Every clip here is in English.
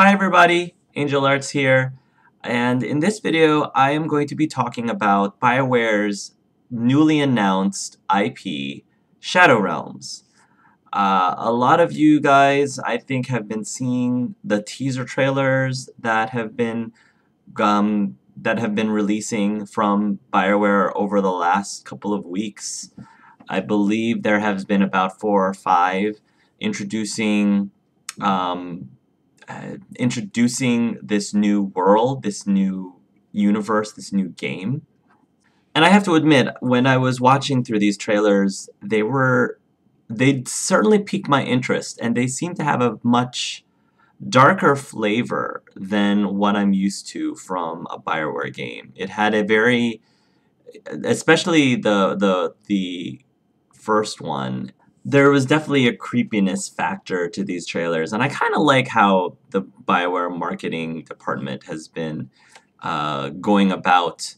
Hi everybody, Angel Arts here, and in this video I am going to be talking about Bioware's newly announced IP, Shadow Realms. A lot of you guys, I think, have been seeing the teaser trailers that have been releasing from Bioware over the last couple of weeks. I believe there has been about 4 or 5 introducing um, introducing this new world, this new universe, this new game. And I have to admit, when I was watching through these trailers, they certainly piqued my interest, and they seem to have a much darker flavor than what I'm used to from a Bioware game. It had a very, especially the first one, there was definitely a creepiness factor to these trailers, and I kind of like how the Bioware marketing department has been going about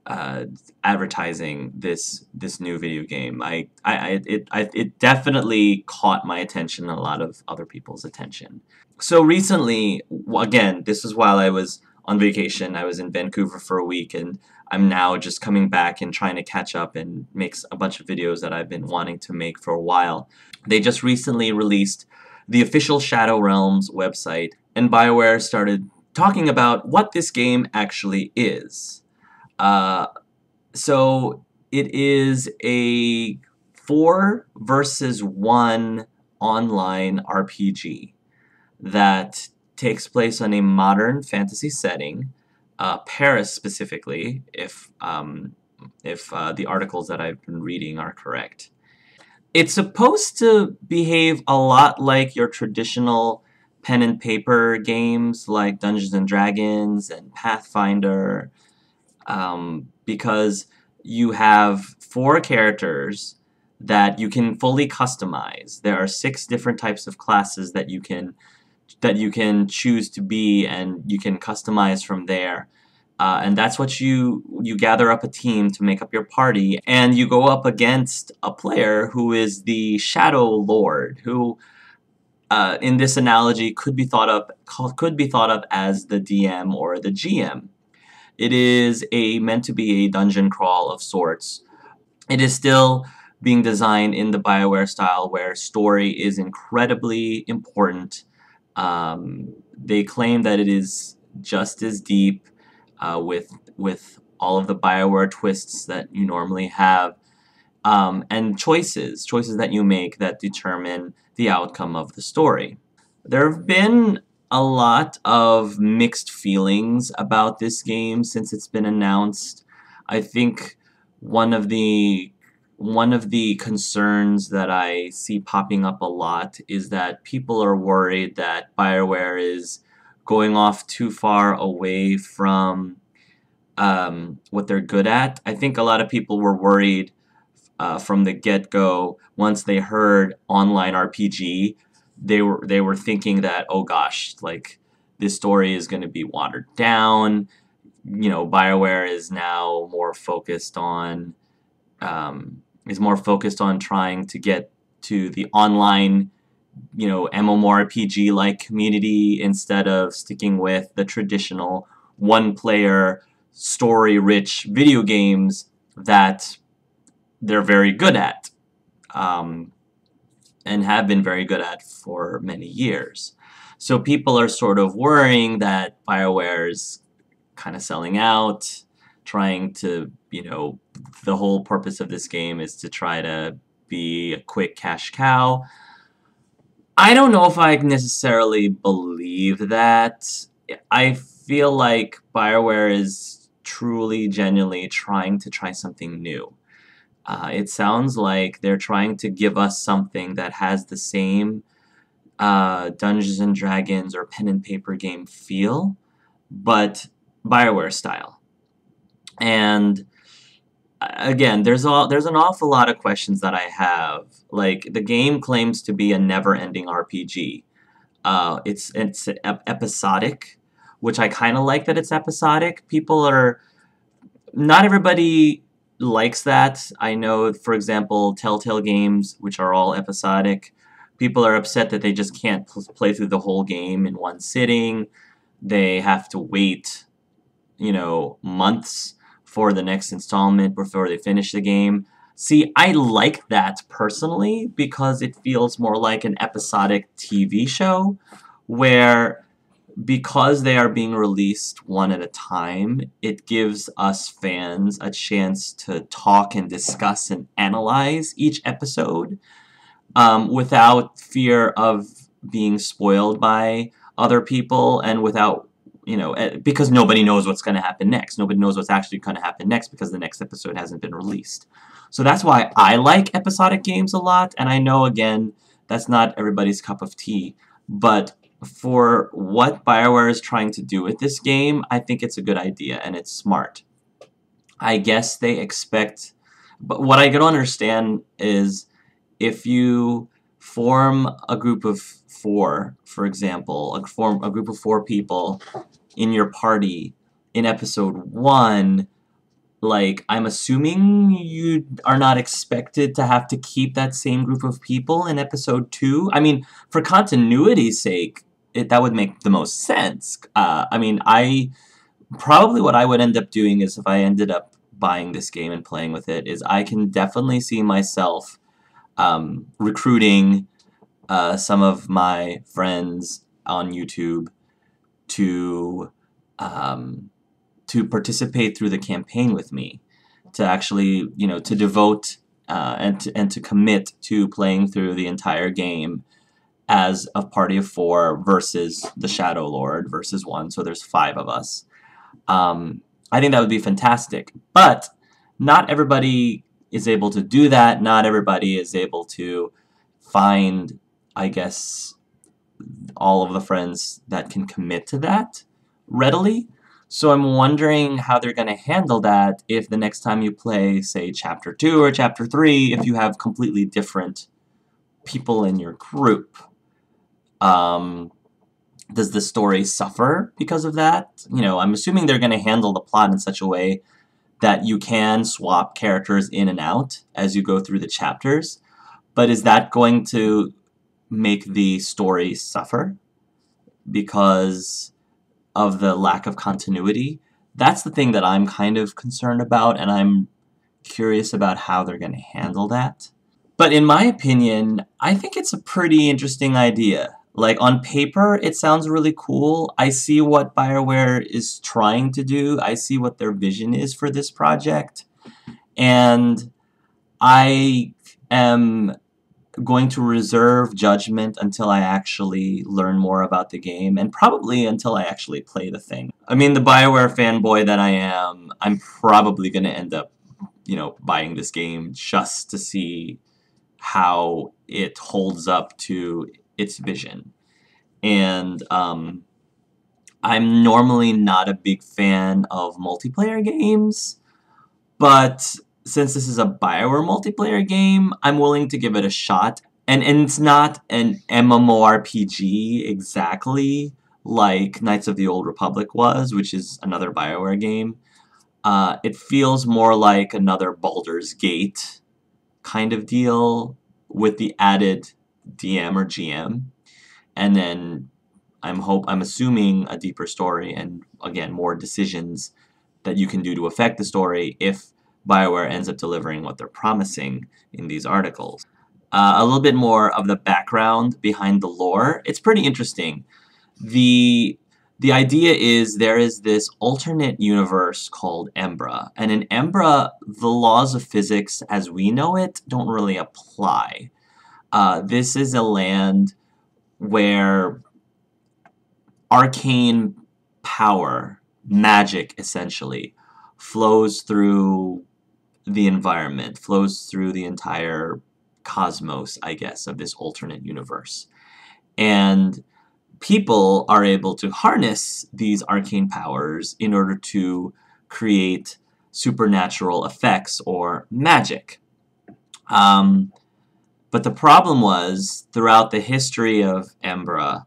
uh, advertising this new video game. It definitely caught my attention and a lot of other people's attention. So recently, again, this was while I was on vacation. I was in Vancouver for a week, and I'm now just coming back and trying to catch up and make a bunch of videos that I've been wanting to make for a while. They just recently released the official Shadow Realms website, and BioWare started talking about what this game actually is. Uh, so it is a 4 versus 1 online RPG that takes place on a modern fantasy setting, Paris specifically, if the articles that I've been reading are correct. It's supposed to behave a lot like your traditional pen and paper games like Dungeons and Dragons and Pathfinder, because you have 4 characters that you can fully customize. There are 6 different types of classes that you can choose to be, and you can customize from there. And that's what you gather up a team to make up your party, and you go up against a player who is the Shadow Lord, who in this analogy could be thought of as the DM or the GM. It is meant to be a dungeon crawl of sorts. It is still being designed in the Bioware style, where story is incredibly important. They claim that it is just as deep, with all of the Bioware twists that you normally have, and choices that you make that determine the outcome of the story. There have been a lot of mixed feelings about this game since it's been announced. I think one of the concerns that I see popping up a lot is that people are worried that BioWare is going off too far away from what they're good at. I think a lot of people were worried from the get-go. Once they heard online RPG, they were thinking that, oh gosh, like, this story is going to be watered down. You know, BioWare is now more focused on trying to get to the online, MMORPG like community, instead of sticking with the traditional one-player story-rich video games that they're very good at, and have been very good at for many years. So people are sort of worrying that BioWare's kind of selling out, trying to, the whole purpose of this game is to try to be a quick cash cow. I don't know if I necessarily believe that. I feel like BioWare is truly, genuinely trying to try something new. It sounds like they're trying to give us something that has the same Dungeons and Dragons or pen and paper game feel, but BioWare style. And again, there's an awful lot of questions that I have. Like, the game claims to be a never-ending RPG. It's episodic, which I kind of like that it's episodic. Not everybody likes that. I know, for example, Telltale games, which are all episodic, People are upset that they just can't play through the whole game in one sitting. They have to wait, months for the next installment before they finish the game. See, I like that personally because it feels more like an episodic TV show where, because they are being released one at a time, it gives us fans a chance to talk and discuss and analyze each episode without fear of being spoiled by other people, and without, because nobody knows what's going to happen next. Nobody knows what's actually going to happen next because the next episode hasn't been released. So that's why I like episodic games a lot, and I know, again, that's not everybody's cup of tea, but for what Bioware is trying to do with this game, I think it's a good idea, and it's smart. I guess they expect... But what I can understand is, if you form a group of four, for example, form a group of four people in your party in episode 1, like, I'm assuming you are not expected to have to keep that same group of people in episode 2. I mean, for continuity's sake, that would make the most sense. I mean, probably what I would end up doing is, if I ended up buying this game and playing with it, is I can definitely see myself recruiting some of my friends on YouTube to participate through the campaign with me, to actually, to devote and to commit to playing through the entire game as a party of 4 versus the Shadow Lord versus 1, so there's 5 of us. I think that would be fantastic, but not everybody is able to do that. Not everybody is able to find, I guess, all of the friends that can commit to that readily. So I'm wondering how they're going to handle that if the next time you play, say, Chapter 2 or Chapter 3, if you have completely different people in your group. Does the story suffer because of that? I'm assuming they're going to handle the plot in such a way that you can swap characters in and out as you go through the chapters. But is that going to make the story suffer because of the lack of continuity? That's the thing that I'm kind of concerned about, and I'm curious about how they're going to handle that. But in my opinion, I think it's a pretty interesting idea. Like, on paper, it sounds really cool. I see what Bioware is trying to do. I see what their vision is for this project. And I am going to reserve judgment until I actually learn more about the game, and probably until I actually play the thing. I mean, the Bioware fanboy that I am, I'm probably going to end up, buying this game just to see how it holds up to its vision. And I'm normally not a big fan of multiplayer games, but since this is a Bioware multiplayer game, I'm willing to give it a shot. And it's not an MMORPG exactly like Knights of the Old Republic was, which is another Bioware game. It feels more like another Baldur's Gate kind of deal with the added DM or GM. And then I'm assuming a deeper story, and again, more decisions that you can do to affect the story if Bioware ends up delivering what they're promising in these articles. A little bit more of the background behind the lore. It's pretty interesting. The idea is there is this alternate universe called Embra, and in Embra, the laws of physics as we know it don't really apply. This is a land where arcane power, magic essentially, flows through the environment, flows through the entire cosmos, I guess, of this alternate universe. And people are able to harness these arcane powers in order to create supernatural effects or magic. But the problem was, throughout the history of Embra,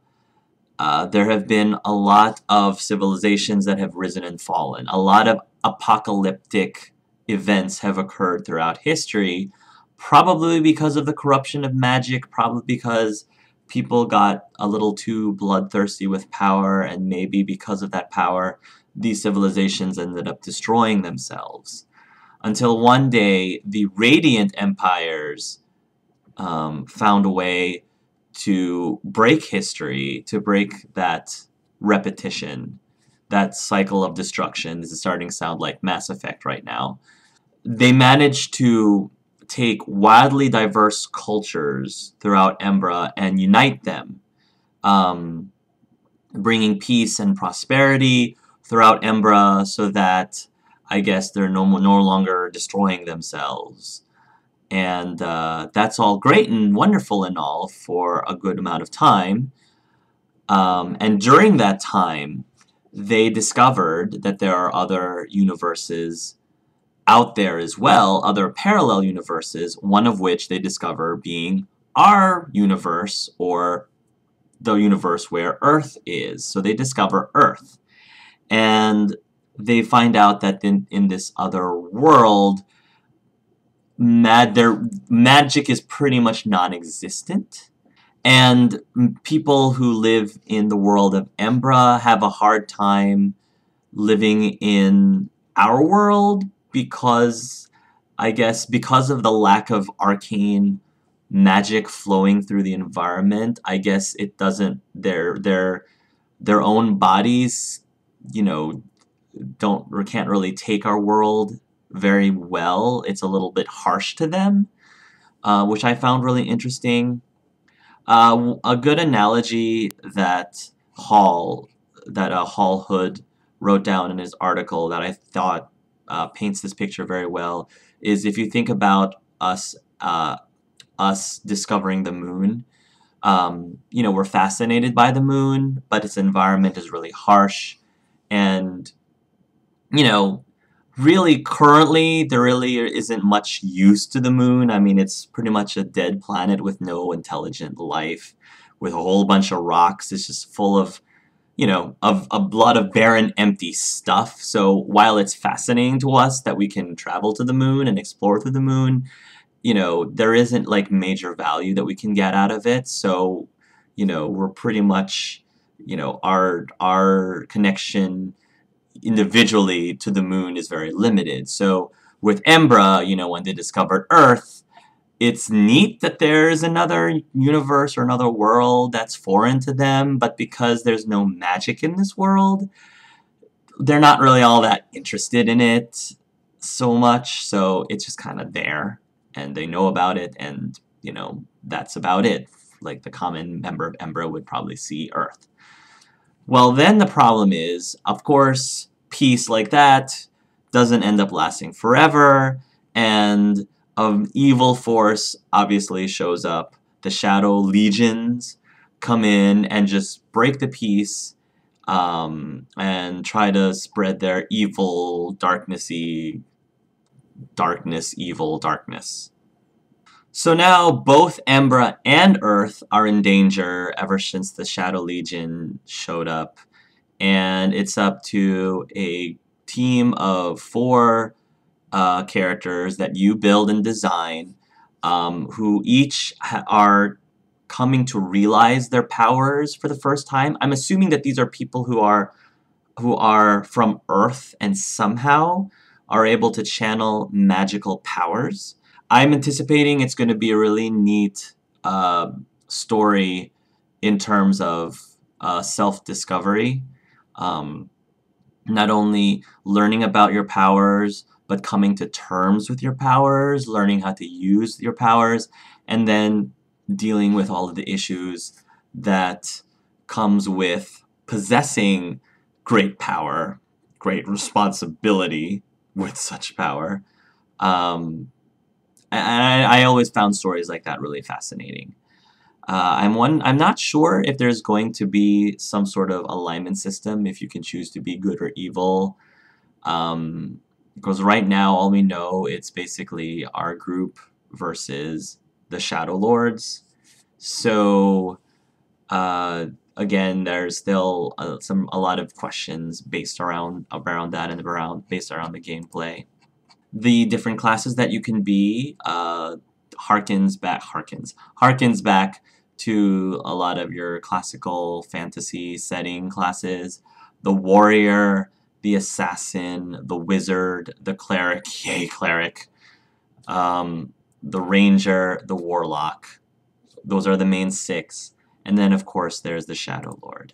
there have been a lot of civilizations that have risen and fallen. A lot of apocalyptic events have occurred throughout history, Probably because of the corruption of magic, probably because people got a little too bloodthirsty with power, and maybe because of that power, these civilizations ended up destroying themselves. Until one day, the Radiant Empires found a way to break history, to break that repetition, that cycle of destruction. This is starting to sound like Mass Effect right now. They managed to take wildly diverse cultures throughout Embra and unite them, um, bringing peace and prosperity throughout Embra so that I guess they're no longer destroying themselves. And that's all great and wonderful and all for a good amount of time. And during that time, they discovered that there are other universes out there as well, other parallel universes, one of which they discover being our universe, or the universe where Earth is. So they discover Earth. And they find out that in this other world, their magic is pretty much non-existent. And people who live in the world of Embra have a hard time living in our world because, I guess, because of the lack of arcane magic flowing through the environment. I guess it doesn't, their own bodies, you know, don't or can't really take our world very well. It's a little bit harsh to them, which I found really interesting. A good analogy that Hall Hood wrote down in his article that I thought paints this picture very well is if you think about us discovering the moon. You know, we're fascinated by the moon, but its environment is really harsh, and you know, really currently there really isn't much use to the moon. I mean, it's pretty much a dead planet with no intelligent life, with a whole bunch of rocks. It's just full of, you know, of a lot of barren, empty stuff. So while it's fascinating to us that we can travel to the moon and explore through the moon, you know, there isn't like major value that we can get out of it. So, you know, we're pretty much, you know, our connection individually to the moon is very limited. So with Embra, you know, when they discovered Earth, it's neat that there's another universe or another world that's foreign to them, but because there's no magic in this world, they're not really all that interested in it so much. So it's just kind of there, and they know about it, and you know, that's about it. Like the common member of Embra would probably see Earth. Well, then the problem is, of course, peace like that doesn't end up lasting forever, and an evil force obviously shows up. The Shadow Legions come in and just break the peace, and try to spread their evil, darknessy darkness, evil darkness. So now both Embra and Earth are in danger ever since the Shadow Legion showed up, and it's up to a team of 4 characters that you build and design, who each are coming to realize their powers for the first time. I'm assuming that these are people who are from Earth and somehow are able to channel magical powers. I'm anticipating it's going to be a really neat story in terms of self-discovery. Um, Not only learning about your powers, but coming to terms with your powers, learning how to use your powers, and then dealing with all of the issues that comes with possessing great power, great responsibility with such power. And I always found stories like that really fascinating. I'm not sure if there's going to be some sort of alignment system if you can choose to be good or evil. Because right now all we know it's basically our group versus the Shadow Lords. So again, there's still a lot of questions based around that and based around the gameplay. The different classes that you can be harkens back to a lot of your classical fantasy setting classes. The warrior, the assassin, the wizard, the cleric, yay cleric, the ranger, the warlock. Those are the main six. And then, of course, there's the Shadow Lord.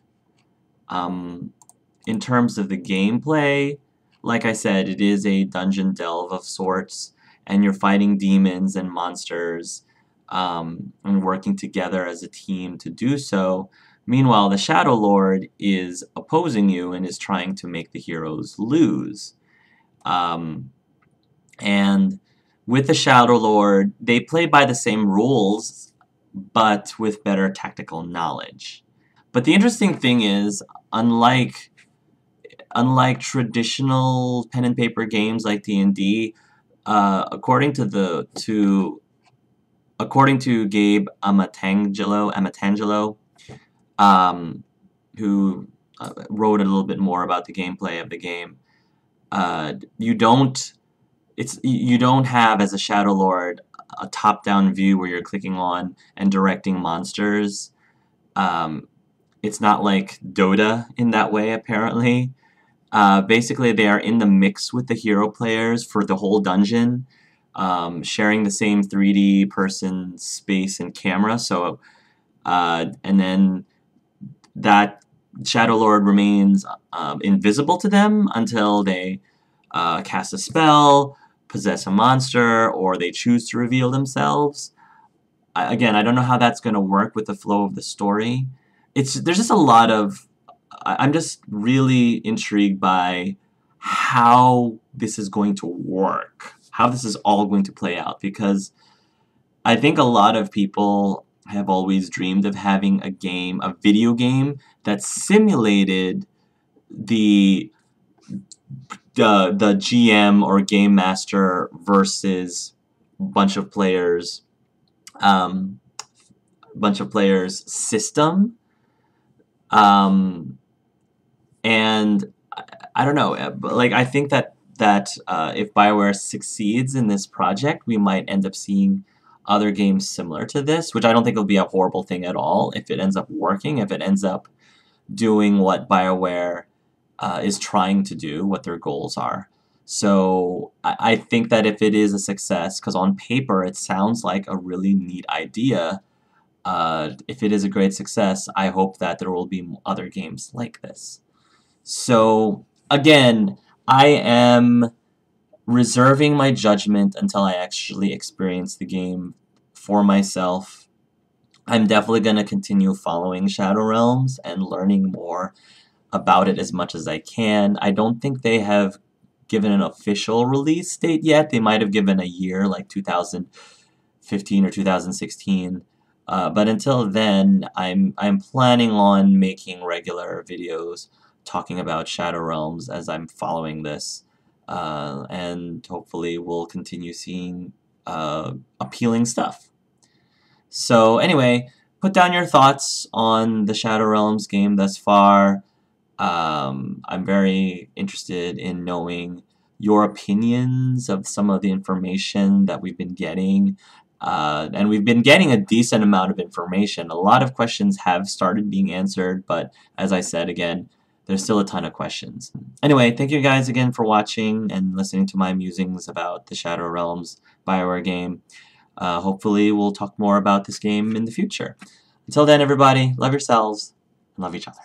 In terms of the gameplay, like I said, it is a dungeon delve of sorts, and you're fighting demons and monsters and working together as a team to do so. Meanwhile, the Shadow Lord is opposing you and is trying to make the heroes lose. And with the Shadow Lord, they play by the same rules, but with better tactical knowledge. But the interesting thing is, unlike traditional pen and paper games like D&D, according to Gabe Amatangelo, who wrote a little bit more about the gameplay of the game, you don't have, as a Shadow Lord, a top-down view where you're clicking on and directing monsters. It's not like Dota in that way, apparently. Basically, they are in the mix with the hero players for the whole dungeon, sharing the same 3D person space and camera. So, and then that Shadow Lord remains invisible to them until they cast a spell, possess a monster, or they choose to reveal themselves. Again, I don't know how that's going to work with the flow of the story. There's just a lot of... I'm just really intrigued by how this is going to work, how this is all going to play out, because I think a lot of people have always dreamed of having a video game that simulated the GM or game master versus bunch of players system. And I don't know, but like I think that if Bioware succeeds in this project, we might end up seeing other games similar to this, which I don't think will be a horrible thing at all if it ends up working, if it ends up doing what Bioware is trying to do, what their goals are. So I think that if it is a success, because on paper it sounds like a really neat idea, if it is a great success, I hope that there will be other games like this. So, again, I am reserving my judgment until I actually experience the game for myself. I'm definitely going to continue following Shadow Realms and learning more about it as much as I can. I don't think they have given an official release date yet. They might have given a year, like 2015 or 2016. But until then, I'm planning on making regular videos talking about Shadow Realms as I'm following this, and hopefully we'll continue seeing appealing stuff. So anyway, put down your thoughts on the Shadow Realms game thus far. I'm very interested in knowing your opinions of some of the information that we've been getting. And we've been getting a decent amount of information. A lot of questions have started being answered, but as I said again, there's still a ton of questions. Anyway, thank you guys again for watching and listening to my musings about the Shadow Realms Bioware game. Hopefully we'll talk more about this game in the future. Until then, everybody, love yourselves and love each other.